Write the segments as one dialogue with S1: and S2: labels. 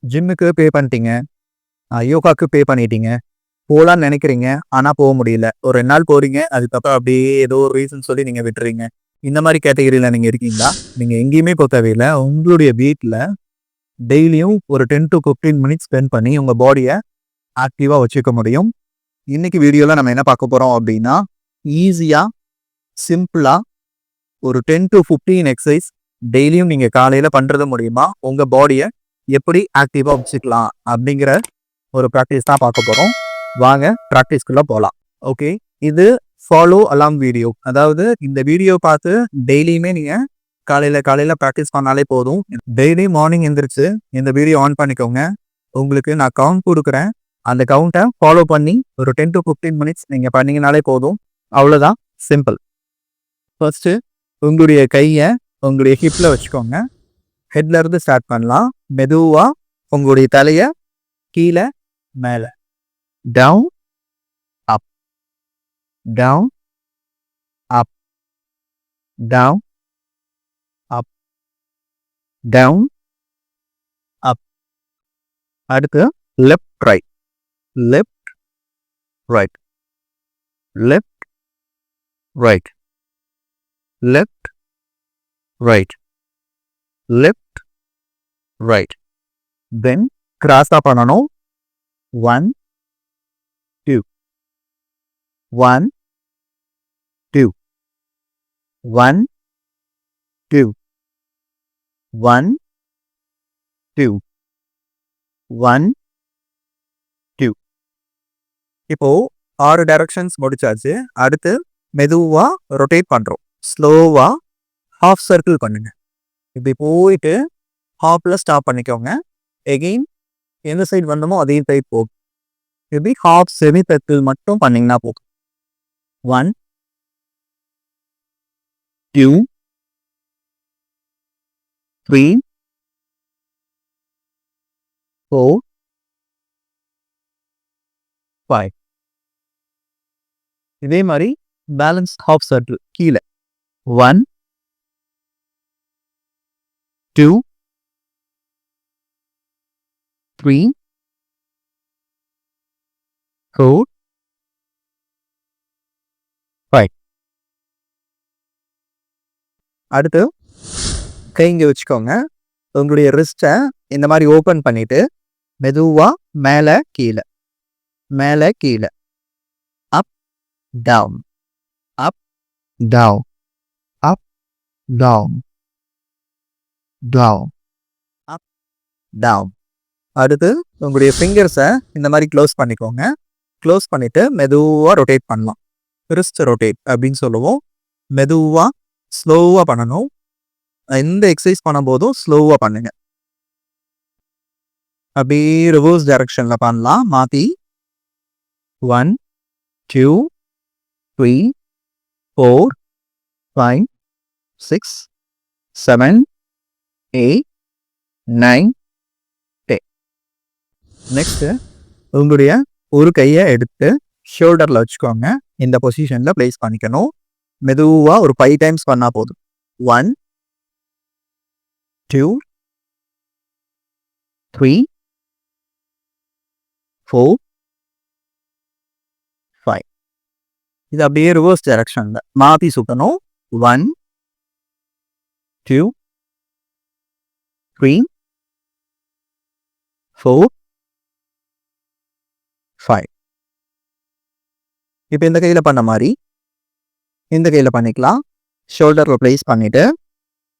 S1: ஜிம்முக்கு பே பண்ணிட்டீங்க, யோகாக்கு பே பண்ணிட்டீங்க. போலான்னு நினைக்கிறீங்க. ஆனா போ முடியல. ஒரு 2 நாள் போறீங்க. அதுக்கப்புறம் அப்படியே ஏதோ ஒரு ரீசன் சொல்லி நீங்க விட்டுறீங்க. இந்த மாரி கேட்டகரியில நீங்க இருக்கீங்களா? நீங்க எங்கேயுமே போ தேவையில்ல. உங்களுடைய வீட்ல டெய்லியும் ஒரு 10 to 15 மினிட்ஸ் ஸ்பெண்ட் பண்ணி உங்க பாடிய ஆக்டிவா வச்சுக்க முடியும். இன்னைக்கு வீடியோல நம்ம என்ன பார்க்க போறோம் அப்படின்னா, ஈஸியா, சிம்பிளா ஒரு 10 to 15 எக்சர்சைஸ் டெய்லியும் நீங்க காலையில பண்றது மூலியமா உங்க பாடிய எப்படி ஆக்டிவா வச்சுக்கலாம் அப்படிங்கிற ஒரு பிராக்டிஸ் தான் பார்க்க போறோம். வாங்க பிராக்டிஸ்க்குள்ள போலாம். ஓகே, இது ஃபாலோ அலாங் வீடியோ. அதாவது இந்த வீடியோ பார்த்து டெய்லியுமே நீங்க காலையில பிராக்டிஸ் பண்ணாலே போதும். டெய்லி மார்னிங் எந்திரிச்சு இந்த வீடியோ ஆன் பண்ணிக்கோங்க. உங்களுக்கு நான் கவுண்ட் கொடுக்குறேன். அந்த கவுண்ட்டை ஃபாலோ பண்ணி ஒரு 10 to 15 மினிட்ஸ் நீங்க பண்ணீங்கனாலே போதும். அவ்வளோதான், சிம்பிள். ஃபர்ஸ்ட் உங்களுடைய கையை உங்களுடைய ஹிப்ல வச்சுக்கோங்க. ஹெட்ல இருந்து ஸ்டார்ட் பண்ணலாம். மெதுவா உங்களுடைய தலையை கீழே மேலே, down up, down up, down up, down up. அடுத்து left right, left right, left right, left right, left right. Then கிராஸா பண்ணணும். 1 2 1 2 1 2 1 2 1 2. இப்போ 6 டைரக்ஷன்ஸ் முடிச்சாச்சு. அடுத்து மெதுவா ரொட்டேட் பண்றோம். ஸ்லோவா ஹாஃப் சர்க்கிள் பண்ணுங்க. இப்படி போயிட்டு ஹாஃப்ல ஸ்டாப் பண்ணிக்கோங்க. எகெயின் எந்த சைடு வந்தோமோ அதே சைடு போகும். இப்படி ஹாஃப் செமி சர்க்கிள் மட்டும் பண்ணீங்கன்னா போகும். 1 2 3 4 5. இதே மாதிரி பேலன்ஸ் ஹாஃப் சர்க்கிள் கீழே 1 2 3 4 5. அடுத்து கை இங்கே வச்சுக்கோங்க. உங்களுடைய ரிஸ்ட்டை இந்த மாதிரி ஓப்பன் பண்ணிட்டு மெதுவா மேலே கீழே, மேலே கீழே, up down, up down, up down, down, up down. அடுத்து உங்களுடைய ஃபிங்கர்ஸை இந்த மாதிரி க்ளோஸ் பண்ணிக்கோங்க. க்ளோஸ் பண்ணிட்டு மெதுவாக ரொட்டேட் பண்ணலாம். ரிஸ்ட் ரொட்டேட் அப்படின்னு சொல்லுவோம். மெதுவாக ஸ்லோவாக பண்ணணும். எந்த எக்ஸசைஸ் பண்ணும்போதும் ஸ்லோவாக பண்ணுங்க. அப்படியே ரிவர்ஸ் டைரக்ஷன்ல பண்ணலாம். மாற்றி 1 2 3 4 5 6 7 8 9 10. நெக்ஸ்ட் உங்களுடைய ஒரு கையை எடுத்து ஷோல்டர்ல வச்சுக்கோங்க. இந்த பொசிஷன்ல பிளேஸ் பண்ணிக்கணும். மெதுவா ஒரு 5 டைம்ஸ் பண்ணா போதும். 1 2 3 4 5. இது அப்படியே ரிவர்ஸ் டைரக்ஷன்ல மாத்தி சுத்தணும். 1 2 3 4 5. இப்போ இந்த கையில் பண்ண மாதிரி இந்த கையில் பண்ணிக்கலாம். ஷோல்டரில் பிளேஸ் பண்ணிட்டு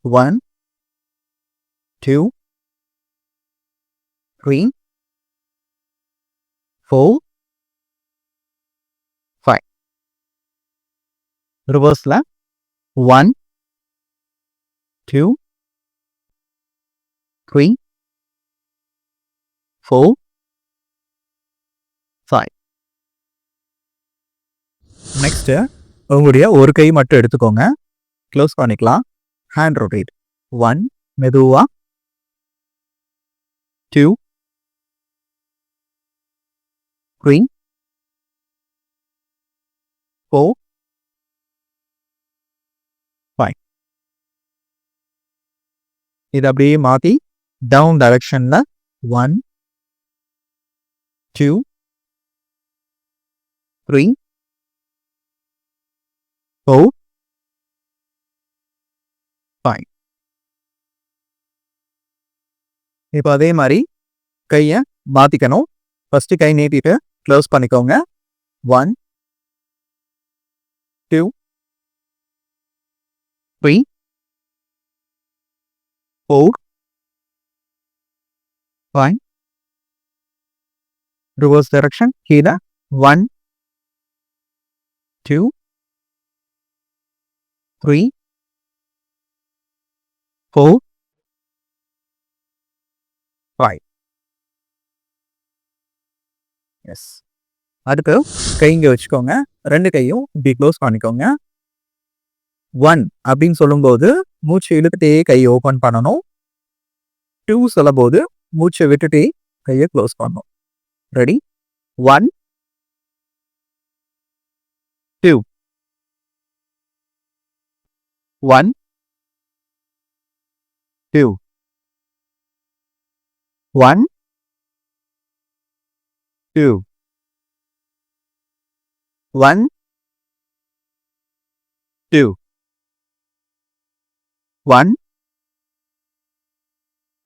S1: 1 2 3 4 5. ரிவர்ஸில் 1 2 3 4 5. நெக்ஸ்ட்டு உங்களுடைய ஒரு கை மட்டும் எடுத்துக்கோங்க. க்ளோஸ் பண்ணிக்கலாம். Hand rotate. 1 மெதுவா, 2 3 4 5. இது அப்படியே மாற்றி டவுன் டைரக்ஷனில் 1 2 3 4 5. இப்போ அதே மாதிரி கையை மாற்றிக்கணும். ஃபஸ்ட்டு கை நீட்டிட்டு க்ளோஸ் பண்ணிக்கோங்க. 1 2 3 4 5. ரிவர்ஸ் டைரக்ஷன் கீழே 1 2 3 4 5. எஸ். அடுத்து கை இங்கே வச்சுக்கோங்க. 2 கையும் இப்படி க்ளோஸ் பண்ணிக்கோங்க. 1 அப்படின்னு சொல்லும்போது மூச்சு இழுத்துட்டே கையை ஓப்பன் பண்ணணும். 2 சொல்லும்போது மூச்சை விட்டுட்டே கையை க்ளோஸ் பண்ணணும். ரெடி? 1 2 1 2 1 2 1 2 1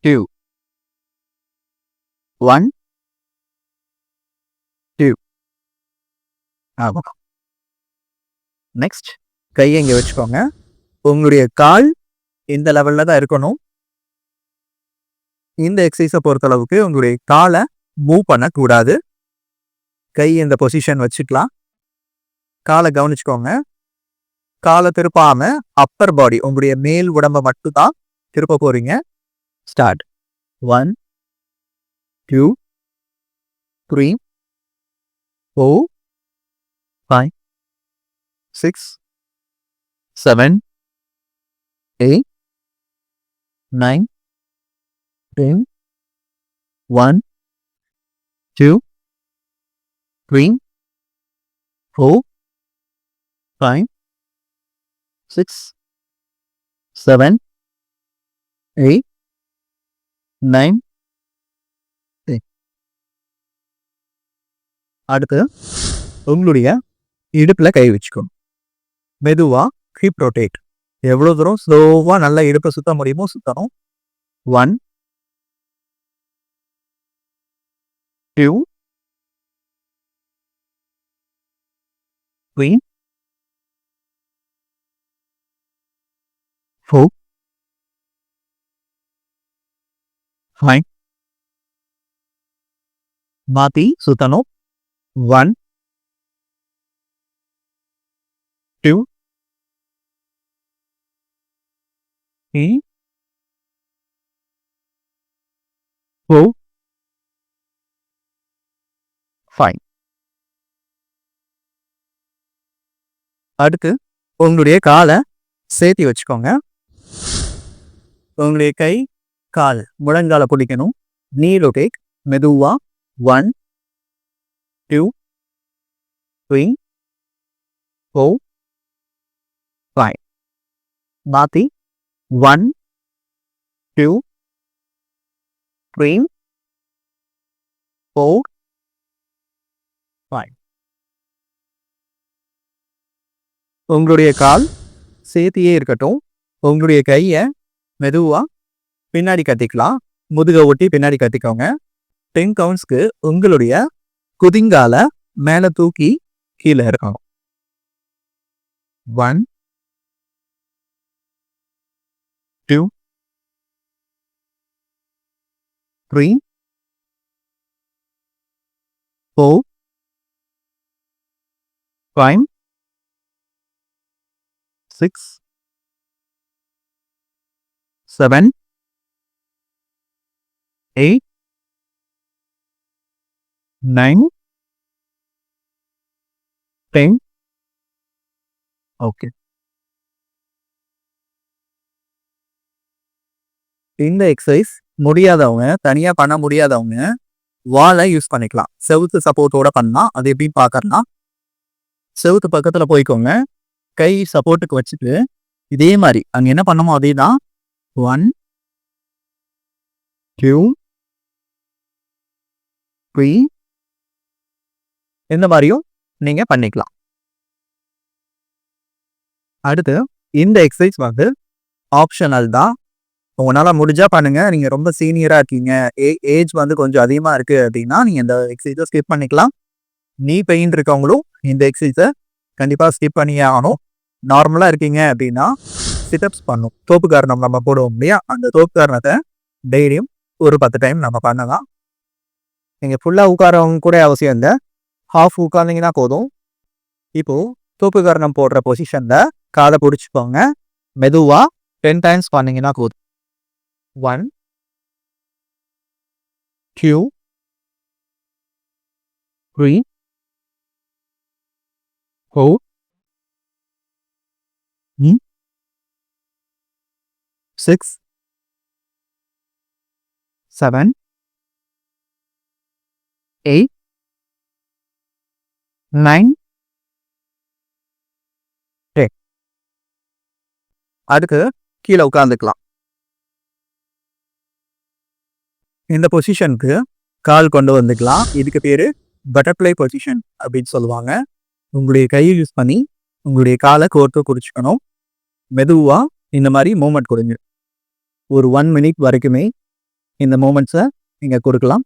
S1: 2 1 2. ஆகும். நெக்ஸ்ட் கையை இங்கே வச்சுக்கோங்க. உங்களுடைய கால் இந்த லெவலில் தான் இருக்கணும். இந்த எக்ஸசைஸை பொறுத்தளவுக்கு உங்களுடைய காலை மூவ் பண்ணக்கூடாது. கை இந்த பொசிஷன் வச்சுக்கலாம். காலை கவனிச்சுக்கோங்க. காலை திருப்பாம அப்பர் பாடி உங்களுடைய மேல் உடம்பை மட்டும் தான் திருப்ப போறீங்க. ஸ்டார்ட். 1 2 3 4 5 6 7 8 9 10 1 2 3 4 5 6 7 8 9 10. அடுத்து உங்களுடைய இடுப்புல கை வச்சுக்கணும். மெதுவா ஹிப் ரொட்டேட். எவ்வளோ தூரம் ஸ்லோவா நல்லா இடுப்பை சுத்த முடியுமோ சுத்தணும். 1 2 3 4 5. மாத்தி சுத்தணும். 1 2 3 4 5. அடுத்து உங்களுடைய காலை சேர்த்தி வச்சுக்கோங்க. உங்களுடைய கை கால் முழங்கால பிடிக்கணும். நீ ரொட்டேட். மெதுவா 1 2 3 4 5. மாத்தி 1 2 3 4 5. உங்களுடைய கால் சேர்த்தியே இருக்கட்டும். உங்களுடைய கையை மெதுவா பின்னாடி கத்திக்கலாம். முதுகை ஒட்டி பின்னாடி கத்திக்கோங்க. 10 கவுண்ட்ஸ்க்கு உங்களுடைய குதிங்கால மேலே தூக்கி கீழே இருக்கணும். 1 2 3 4 5 6 7 8 9 10. ஓகே. இந்த எக்ஸசைஸ் முடியாதவங்க, தனியா பண்ண முடியாதவங்க வாலை யூஸ் பண்ணிக்கலாம். செவுத்து சப்போர்ட்டோட பண்ணலாம். அது எப்படின்னு பார்க்கறனா, செவுத்து பக்கத்துல போய்க்கோங்க. கை சப்போர்ட்டுக்கு வச்சுட்டு இதே மாதிரி அங்க என்ன பண்ணமோ அதே தான். 1 2 3 இந்த மாதிரியும் நீங்க பண்ணிக்கலாம். அடுத்து இந்த எக்ஸசைஸ் வந்து ஆப்ஷனல் தான். உங்களால முடிஞ்சா பண்ணுங்க. நீங்க ரொம்ப சீனியரா இருக்கீங்க, ஏஜ் வந்து கொஞ்சம் அதிகமா இருக்கு அப்படின்னா நீங்க இந்த எக்ஸசைஸை ஸ்கிப் பண்ணிக்கலாம். நீ பெயின் இருக்கவங்களும் இந்த எக்ஸசைஸை கண்டிப்பா ஸ்கிப் பண்ணியே ஆகணும். நார்மலா இருக்கீங்க அப்படின்னா சிட்டப்ஸ் பண்ணும். தோப்பு காரணம் நம்ம போடுவோம் இல்லையா, அந்த தோப்பு காரணத்தை டெய்லியும் ஒரு 10 டைம் நம்ம பண்ணலாம். நீங்க ஃபுல்லா உட்காரவங்க கூட அவசியம் இல்லை, ஹாஃப் உட்கார்ந்தீங்கன்னா போதும். இப்போ தோப்பு காரணம் போடுற பொசிஷன்ல காலை பிடிச்சிக்கோங்க. மெதுவா 10 டைம்ஸ் பண்ணீங்கன்னா போதும். 1 2 3 4 6 7 8 9 10. அடுத்து கீழே உட்காந்துக்கலாம். இந்த பொசிஷனுக்கு கால் கொண்டு வந்துக்கலாம். இதுக்கு பேரு பட்டர்ஃப்ளை பொசிஷன் அப்படின்னு சொல்லுவாங்க. உங்களுடைய கையை யூஸ் பண்ணி உங்களுடைய காலை கோர்த்து குறிச்சிக்கணும். மெதுவா இந்த மாதிரி மூமெண்ட் கொடுங்க. ஒரு 1 மினிட் வரைக்குமே இந்த மூமெண்ட்ஸை நீங்க கொடுக்கலாம்.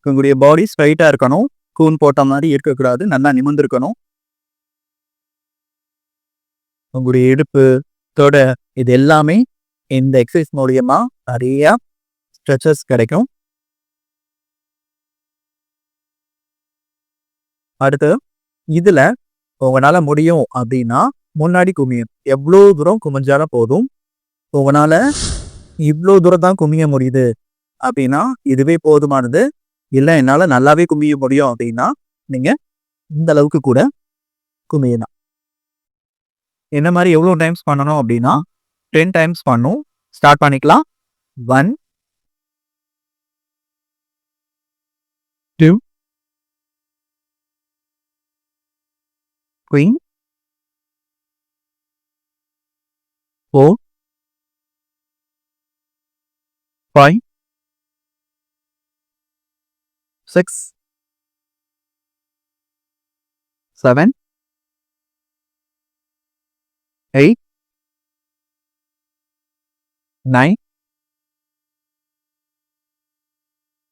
S1: உங்களுடைய பாடி ஸ்ட்ரைட்டா இருக்கணும், கூன் போட்ட மாதிரி இருக்கக்கூடாது, நல்லா நிமிர்ந்திருக்கணும். உங்களுடைய இடுப்பு, தொடை இது எல்லாமே இந்த எக்ஸசைஸ் மூலியமா நிறைய ஸ்ட்ரெச்சஸ் கிடைக்கும். அடுத்து இதுல உங்களால முடியும் அப்படின்னா முன்னாடி குமியும். எவ்வளோ தூரம் குமிஞ்சாலும் போதும். உங்களால இவ்வளோ தூரம் தான் குமிய முடியுது அப்படின்னா இதுவே போதுமானது. இல்லை என்னால் நல்லாவே குமிய முடியும் அப்படின்னா நீங்க இந்த அளவுக்கு கூட குமியலாம். என்ன மாதிரி எவ்வளோ டைம்ஸ் பண்ணணும் அப்படின்னா 10 டைம்ஸ் பண்ணும். ஸ்டார்ட் பண்ணிக்கலாம். 1 2 3 4 5 6 7 8 9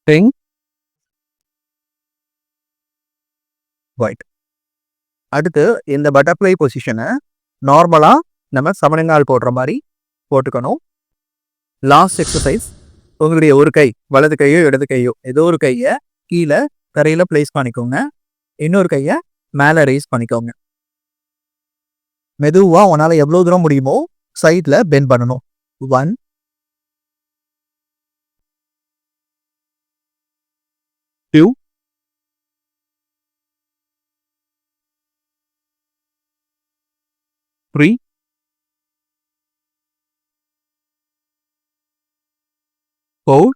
S1: 10 ரைட். அடுத்து இந்த பட்டர்ஃப்ளை பொசிஷனை நார்மலா நம்ம சமணங்கால் போடுற மாதிரி போட்டுக்கணும். லாஸ்ட் எக்ஸசைஸ், உங்களுடைய ஒரு கை, வலது கையோ இடது கையோ ஏதோ ஒரு கையை கீழே தரையில பிளேஸ் பண்ணிக்கோங்க. இன்னொரு கையை மேலே ரைஸ் பண்ணிக்கோங்க. மெதுவா உன்னால எவ்வளவு தூரம் முடியுமோ சைட்ல பெண்ட் பண்ணணும். 1 2 3 4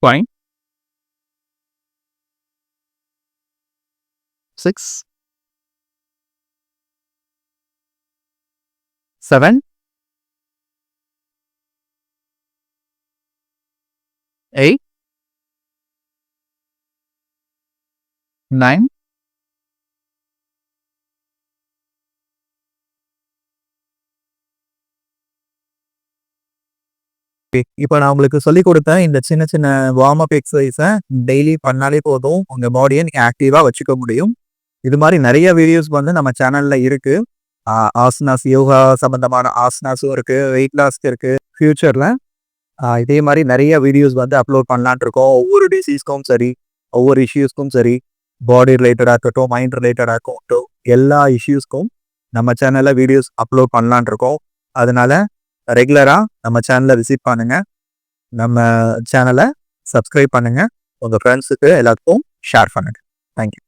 S1: 5 6 7 8 9 இப்போ நான் உங்களுக்கு சொல்லிக் கொடுத்த இந்த சின்ன சின்ன வார்ம் அப் எக்ஸசைஸை டெய்லி பண்ணாலே போதும், உங்க பாடியை நீங்க ஆக்டிவா வச்சுக்க முடியும். இது மாதிரி நிறைய வீடியோஸ் வந்து நம்ம சேனல்ல இருக்கு. ஆசனாஸ், யோகா சம்பந்தமான ஆசனாஸும் இருக்கு, வெயிட் லாஸ்க்கு இருக்கு. ஃபியூச்சர்ல இதே மாதிரி நிறைய வீடியோஸ் வந்து அப்லோட் பண்ணலான் இருக்கோம். ஒவ்வொரு டிசீஸ்க்கும் சரி, ஒவ்வொரு இஷ்யூஸ்க்கும் சரி, பாடி ரிலேட்டடாக இருக்கட்டும், மைண்ட் ரிலேட்டடாக இருக்கட்டும், எல்லா இஷ்யூஸ்க்கும் நம்ம சேனல்ல வீடியோஸ் அப்லோட் பண்ணலான் இருக்கோம். அதனால ரெகுலரா நம்ம சேனலை விசிட் பண்ணுங்க, நம்ம சேனலை சப்ஸ்கிரைப் பண்ணுங்க, உங்க ஃப்ரெண்ட்ஸுக்கு எல்லாத்துக்கும் ஷேர் பண்ணுங்க. தேங்க்யூ.